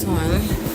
one.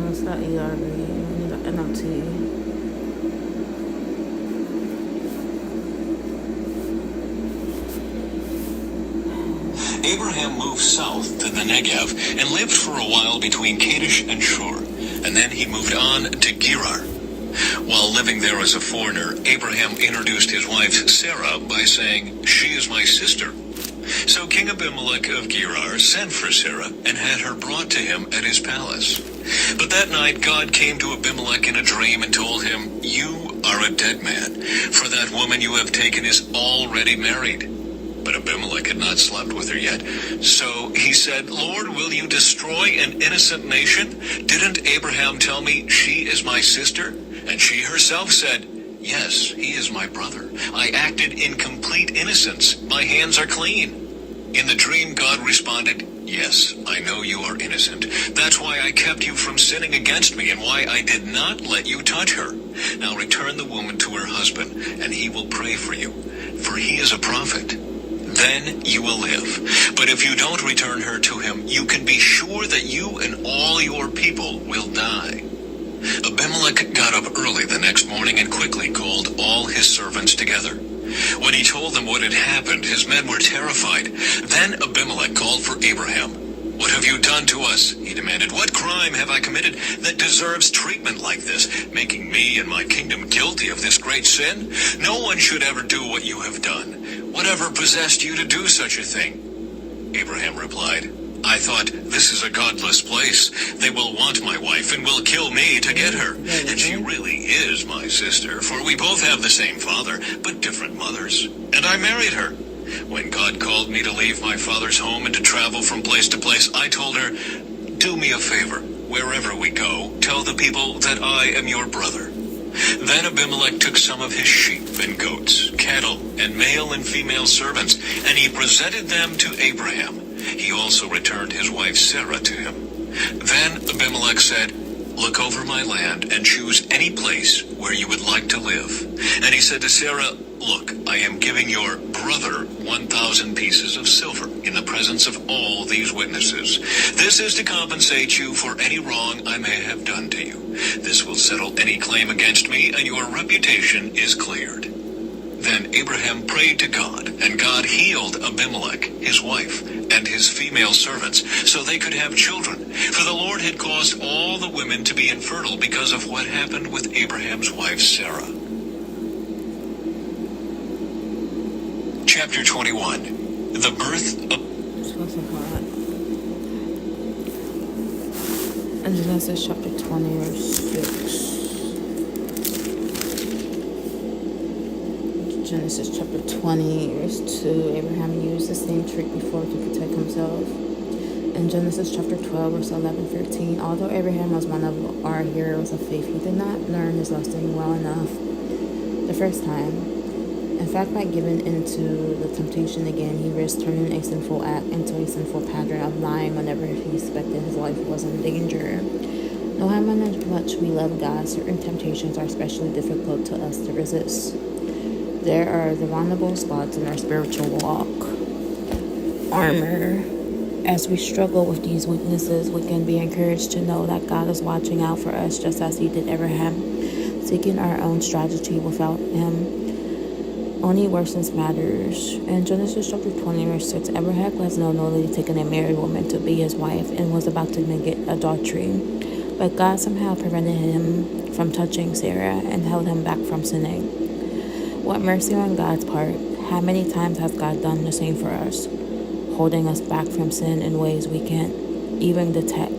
It's not ERB, we need an NLT. Abraham moved south to the Negev and lived for a while between Kadesh and Shur, and then he moved on to Gerar. While living there as a foreigner, Abraham introduced his wife Sarah by saying, "She is my sister." So King Abimelech of Gerar sent for Sarah and had her brought to him at his palace. But that night God came to Abimelech in a dream and told him, "You are a dead man, for that woman you have taken is already married." But Abimelech had not slept with her yet. So he said, "Lord, will you destroy an innocent nation? Didn't Abraham tell me she is my sister?" And she herself said, "Yes, he is my brother. I acted in complete innocence. My hands are clean." In the dream, God responded, "Yes, I know you are innocent. That's why I kept you from sinning against me and why I did not let you touch her. Now return the woman to her husband, and he will pray for you, for he is a prophet. Then you will live. But if you don't return her to him, you can be sure that you and all your people will die." Abimelech got up early the next morning and quickly called all his servants together. When he told them what had happened, his men were terrified. Then Abimelech called for Abraham. "What have you done to us?" he demanded. "What crime have I committed that deserves treatment like this, making me and my kingdom guilty of this great sin? No one should ever do what you have done. Whatever possessed you to do such a thing?" Abraham replied, "I thought, this is a godless place. They will want my wife and will kill me to get her. And she really is my sister, for we both have the same father, but different mothers. And I married her. When God called me to leave my father's home and to travel from place to place, I told her, 'Do me a favor. Wherever we go, tell the people that I am your brother.' Then Abimelech took some of his sheep and goats, cattle, and male and female servants, and he presented them to Abraham. He also returned his wife Sarah to him. Then Abimelech said, 'Look over my land and choose any place where you would like to live.' And he said to Sarah, 'Look, I am giving your brother 1,000 pieces of silver in the presence of all these witnesses. This is to compensate you for any wrong I may have done to you. This will settle any claim against me, and your reputation is cleared.' Then Abraham prayed to God, and God healed Abimelech, his wife, and his female servants, so they could have children. For the Lord had caused all the women to be infertile because of what happened with Abraham's wife Sarah. Chapter 21. The birth of... And Genesis chapter 20, verse 6. Genesis chapter 20, verse 2. Abraham used the same trick before to protect himself. In Genesis chapter 12, verse 11-13. Although Abraham was one of our heroes of faith, he did not learn his lesson well enough the first time. In fact, by giving into the temptation again, he risked turning a sinful act into a sinful pattern of lying whenever he suspected his life was in danger. No matter how much we love God, certain temptations are especially difficult to us to resist. There are the vulnerable spots in our spiritual walk. Armor. As we struggle with these weaknesses, we can be encouraged to know that God is watching out for us just as he did Abraham. Seeking our own strategy without him only worsens matters. In Genesis chapter 20, verse 6, Abraham has knowingly taken a married woman to be his wife and was about to commit adultery. But God somehow prevented him from touching Sarah and held him back from sinning. What mercy on God's part. How many times has God done the same for us? holding us back from sin in ways we can't even detect.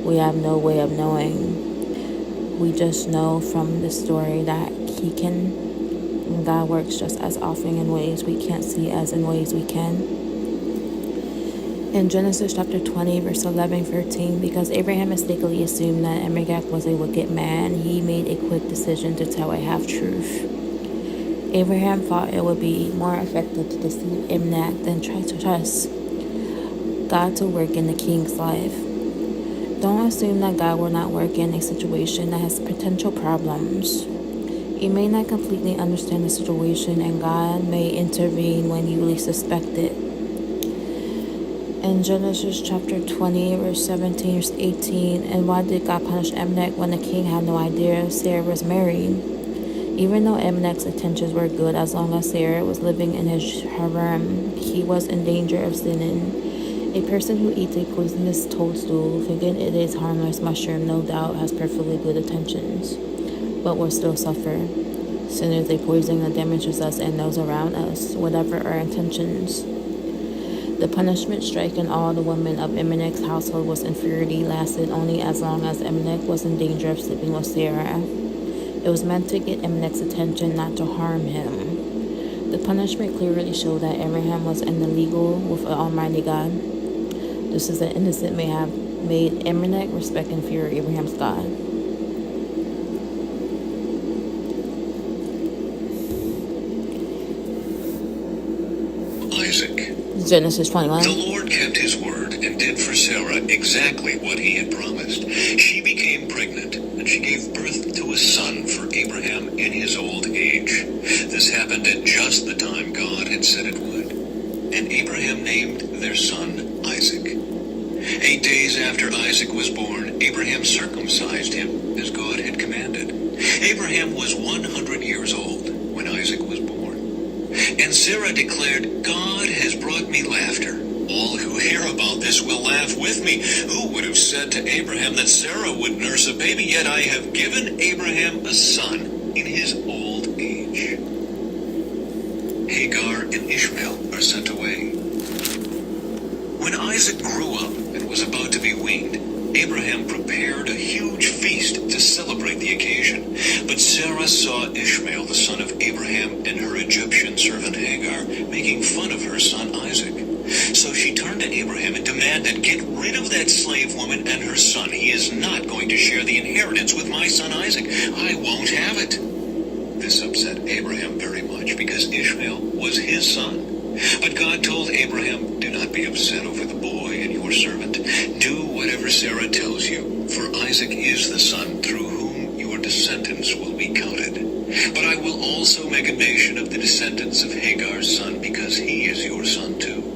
We have no way of knowing. We just know from the story that God works just as often in ways we can't see as in ways we can. In Genesis chapter 20, verse 11-13, because Abraham mistakenly assumed that Amalek was a wicked man, he made a quick decision to tell a half-truth. Abraham thought it would be more effective to deceive Amalek than try to trust God to work in the king's life. Don't assume that God will not work in a situation that has potential problems. You may not completely understand the situation, and God may intervene when you least suspect it. In Genesis chapter 20, verse 17-18, and why did God punish Amalek when the king had no idea Sarah was married? Even though Amalek's intentions were good, as long as Sarah was living in his harem, he was in danger of sinning. A person who eats a poisonous toadstool, thinking it is harmless mushroom, no doubt has perfectly good intentions, but will still suffer. Sin is a poison that damages us and those around us, whatever our intentions. The punishment striking all the women of Amalek's household was inferiority lasted only as long as Amalek was in danger of sleeping with Sarah. It was meant to get Amalek's attention, not to harm him. The punishment clearly showed that Abraham was in the legal with Almighty God. Just as the innocent may have made Amalek respect and fear Abraham's God. Isaac. Genesis 21. The Lord kept his word and did for Sarah exactly what he had promised. She became pregnant, and she gave birth to a son for Abraham in his old age. This happened at just the time God had said it would. And Abraham named their son Isaac. 8 days after Isaac was born, Abraham circumcised him as God had commanded. Abraham was 100 years old when Isaac was born. And Sarah declared, God has brought me laughter. All who hear about this will laugh with me. Who would have said to Abraham that Sarah would nurse a baby? Yet I have given Abraham a son in his old age. Hagar and Ishmael are sent away. When Isaac grew up and was about to be weaned, Abraham prepared a huge feast to celebrate the occasion. But Sarah saw Ishmael, the son of Abraham, and her Egyptian servant Hagar making fun of her son Isaac. So she turned to Abraham and demanded, get rid of that slave woman and her son. He is not going to share the inheritance with my son Isaac. I won't have it. This upset Abraham very much because Ishmael was his son. But God told Abraham, do not be upset over the boy and your servant. Do whatever Sarah tells you, for Isaac is the son through whom your descendants will be counted. But I will also make a nation of the descendants of Hagar's son, because he is your son too.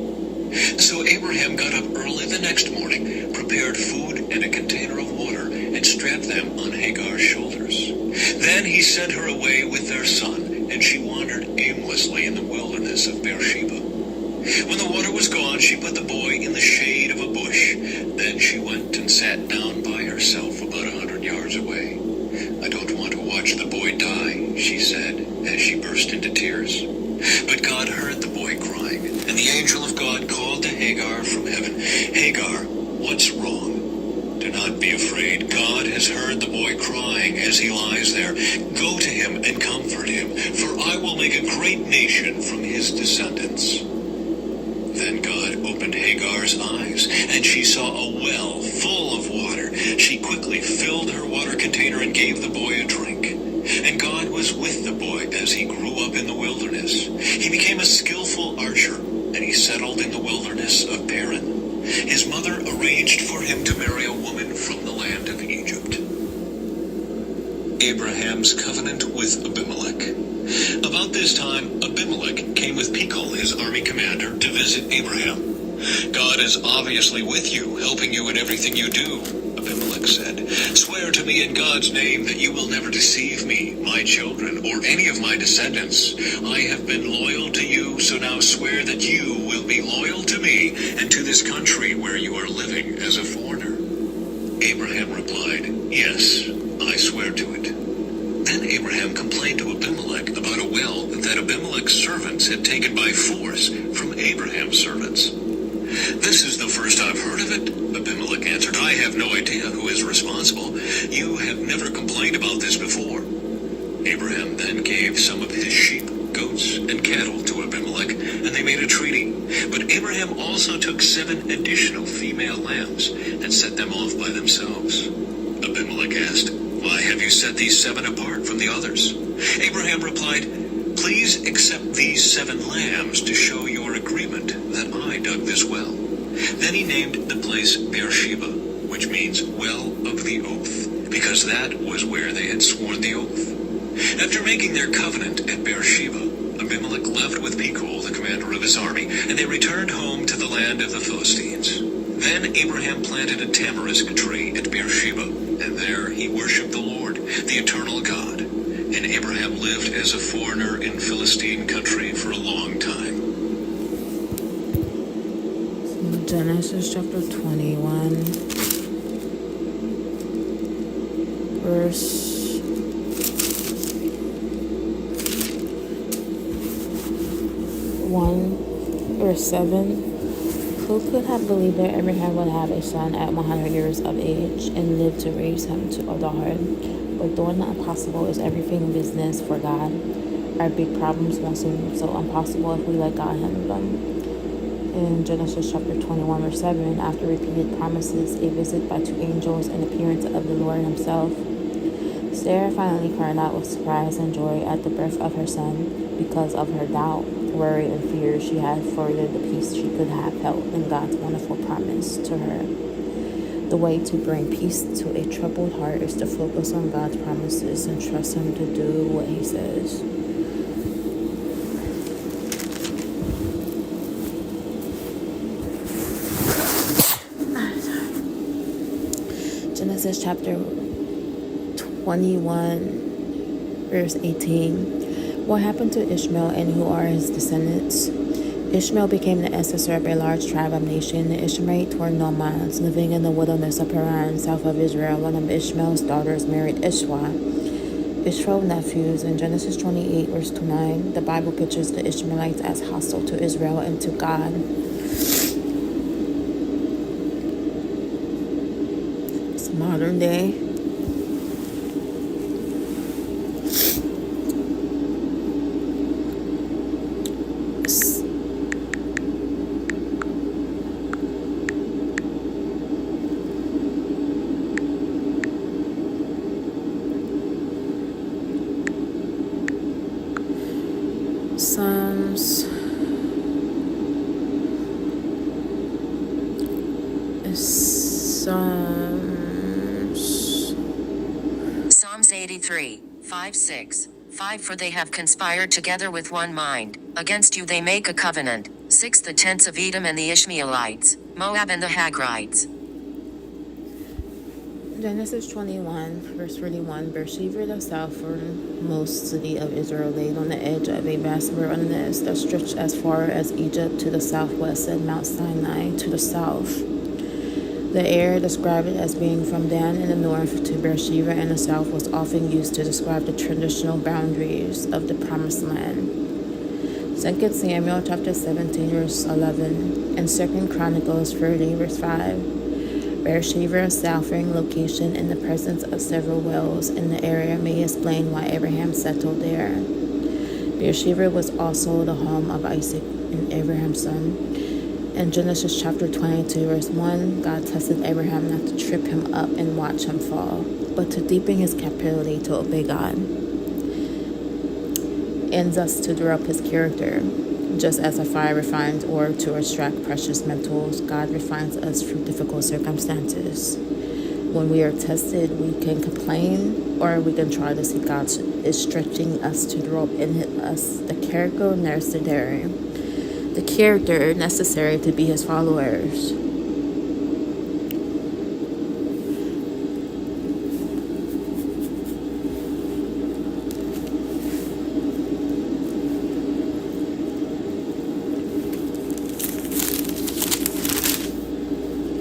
So Abraham got up early the next morning, prepared food and a container of water, and strapped them on Hagar's shoulders. Then he sent her away with their son, and she wandered aimlessly in the wilderness of Beersheba. When the water was gone, she put the boy in the shade of a bush. Then she went and sat down by herself about 100 yards away. I don't want to watch the boy die, she said, as she burst into tears. But God heard the boy crying, and the angel of God called to Hagar from heaven, Hagar, what's wrong? Do not be afraid. God has heard the boy crying as he lies there. Go to him and comfort him, for I will make a great nation from his descendants. Then God opened Hagar's eyes, and she saw a well full of water. She quickly filled her water container and gave the boy a drink. And God was with the boy as he grew up in the wilderness. He became a skillful archer, and he settled in the wilderness of Paran. His mother arranged for him to marry a woman from the land of Egypt. Abraham's covenant with Abimelech. About this time, Abimelech came with Pichol, his army commander, to visit Abraham. God is obviously with you, helping you in everything you do, Abimelech said. Swear to me in God's name that you will never deceive me, my children, or any of my descendants. I have been loyal to you, so now swear that you will be loyal to me and to this country where you are living as a foreigner. Abraham replied, yes, I swear to it. Then Abraham complained to Abimelech about a well that Abimelech's servants had taken by force from Abraham's servants. "This is the first I've heard of it," Abimelech answered. "I have no idea who is responsible. You have never complained about this before." Abraham then gave some of his sheep, goats, and cattle to Abimelech, and they made a treaty. But Abraham also took 7 additional female lambs and set them off by themselves. Abimelech asked, "Why have you set these 7 apart from the others?" Abraham replied, "Please accept these 7 lambs to show your agreement that I dug this well." Then he named the place Beersheba, which means well of the oath, because that was where they had sworn the oath. After making their covenant at Beersheba, Abimelech left with Pichol, the commander of his army, and they returned home to the land of the Philistines. Then Abraham planted a tamarisk tree at Beersheba, and there he worshipped the Lord, the eternal God. And Abraham lived as a foreigner in Philistine country for a long time. Genesis chapter 21, verse 1 or 7. Who could have believed that Abraham would have a son at 100 years of age and live to raise him to adulthood? But doing the impossible is everything in business for God. Our big problems won't seem so impossible if we let God handle them. In Genesis chapter 21, verse 7, after repeated promises, a visit by 2 angels, and appearance of the Lord himself, Sarah finally cried out with surprise and joy at the birth of her son. Because of her doubt, worry, and fear, she had furthered the peace she could have felt in God's wonderful promise to her. The way to bring peace to a troubled heart is to focus on God's promises and trust him to do what he says. Genesis chapter 21, verse 18. What happened to Ishmael and who are his descendants? Ishmael became the ancestor of a large tribe of nation. The Ishmaelites were nomads living in the wilderness of Paran, south of Israel. One of Ishmael's daughters married Ishmael's nephews. In Genesis 28, verse 9, the Bible pictures the Ishmaelites as hostile to Israel and to God. It's modern day. Psalms 83, 5, 6. 5 For they have conspired together with one mind, against you they make a covenant. 6 The tents of Edom and the Ishmaelites, Moab and the Hagrites. Genesis 21, verse 41, Beersheba, the southernmost city of Israel, laid on the edge of a vast wilderness that stretched as far as Egypt to the southwest and Mount Sinai to the south. The air described it as being from Dan in the north to Beersheba in the south was often used to describe the traditional boundaries of the Promised Land. 2 Samuel chapter 17, verse 11, and 2 Chronicles 30, verse 5. Beersheba, southern location in the presence of several wells in the area, may explain why Abraham settled there. Beersheba was also the home of Isaac and Abraham's son. In Genesis chapter 22, verse 1, God tested Abraham not to trip him up and watch him fall, but to deepen his capability to obey God, and thus to develop his character. Just as a fire refines ore to extract precious metals, God refines us through difficult circumstances. When we are tested, we can complain, or we can try to see God is stretching us to develop in us the character necessary to be his followers.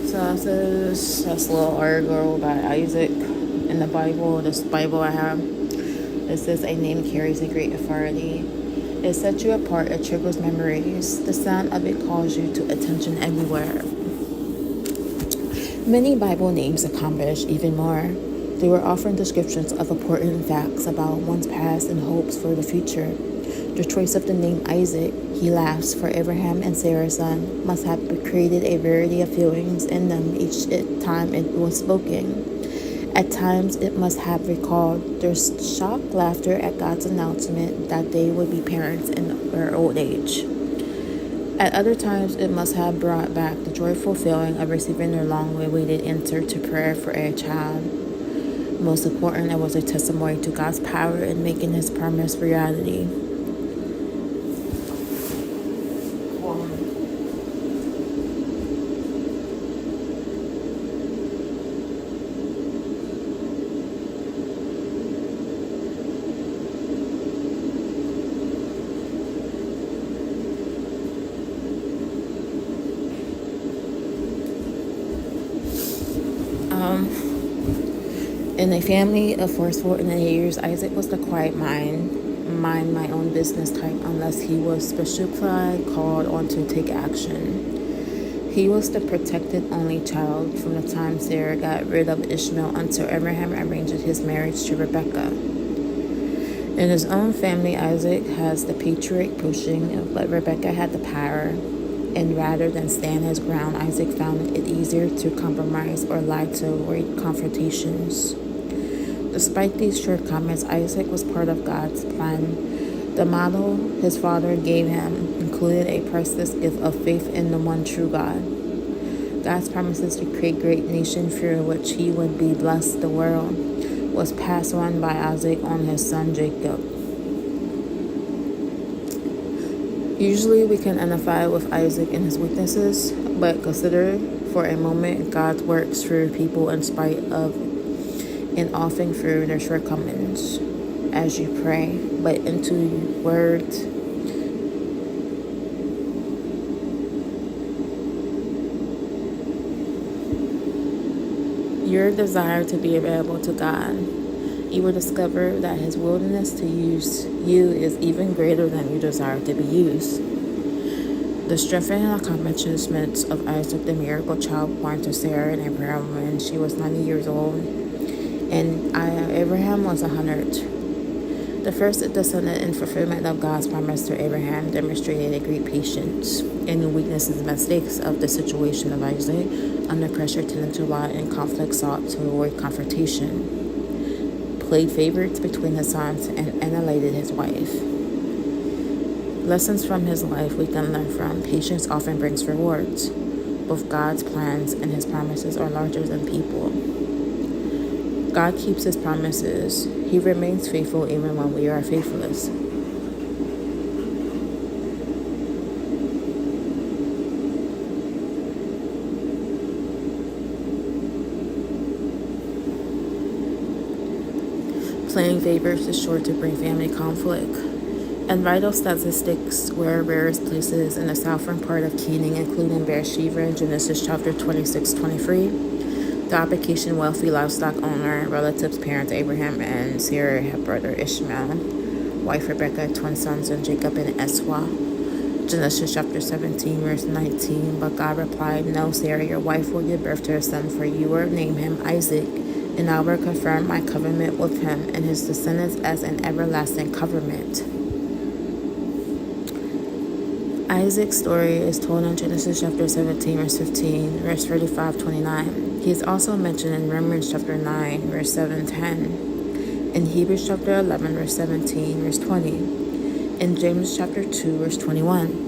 So that's a little article by Isaac in the Bible. This Bible I have, it says a name carries a great authority. It sets you apart, it triggers memories. The sound of it calls you to attention everywhere. Many Bible names accomplish even more. They were offering descriptions of important facts about one's past and hopes for the future. The choice of the name Isaac, he laughs, for Abraham and Sarah's son, must have created a variety of feelings in them each time it was spoken. At times, it must have recalled their shocked laughter at God's announcement that they would be parents in their old age. At other times, it must have brought back the joyful feeling of receiving their long-awaited answer to prayer for a child. Most important, it was a testimony to God's power in making His promise reality. In a family of forceful teenagers, Isaac was the quiet mind my own business type unless he was specifically called on to take action. He was the protected only child from the time Sarah got rid of Ishmael until Abraham arranged his marriage to Rebekah. In his own family, Isaac has the patriarch pushing, but Rebekah had the power. And rather than stand his ground, Isaac found it easier to compromise or lie to avoid confrontations. Despite these shortcomings, Isaac was part of God's plan. The model his father gave him included a priceless gift of faith in the one true God. God's promises to create great nation through which he would be blessed the world was passed on by Isaac on his son Jacob. Usually we can identify with Isaac and his weaknesses, but consider for a moment God works through people in spite of and often through their shortcomings as you pray, but into words. Your desire to be available to God, you will discover that His willingness to use you is even greater than your desire to be used. The strength and accomplishments of Isaac, the miracle child born to Sarah and Abraham when she was 90 years old, and Abraham was 100. The first descendant in fulfillment of God's promise to Abraham demonstrated a great patience in the weaknesses and mistakes of the situation of Isaac under pressure tended to lie in conflict sought to avoid confrontation, played favorites between his sons, and annihilated his wife. Lessons from his life we can learn from. Patience often brings rewards. Both God's plans and His promises are larger than people. God keeps His promises. He remains faithful even when we are faithless. Playing favorites is sure to bring family conflict. And vital statistics were rarest places in the southern part of Canaan, including Beersheba in Genesis chapter 26-23. The application wealthy livestock owner, relatives, parents Abraham and Sarah had brother Ishmael, wife Rebekah, twin sons, and Jacob and Esau. Genesis chapter 17, verse 19. But God replied, "No, Sarah, your wife will give birth to a son, for you will name him Isaac, and I will confirm my covenant with him and his descendants as an everlasting covenant." Isaac's story is told in Genesis chapter 17, verse 15, verse 35-29. He is also mentioned in Romans chapter 9, verse 7-10, in Hebrews chapter 11, verse 17, verse 20, in James chapter 2, verse 21.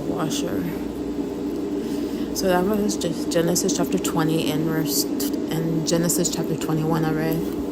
Washer. So that was just Genesis chapter 20 and Genesis chapter 21 I read.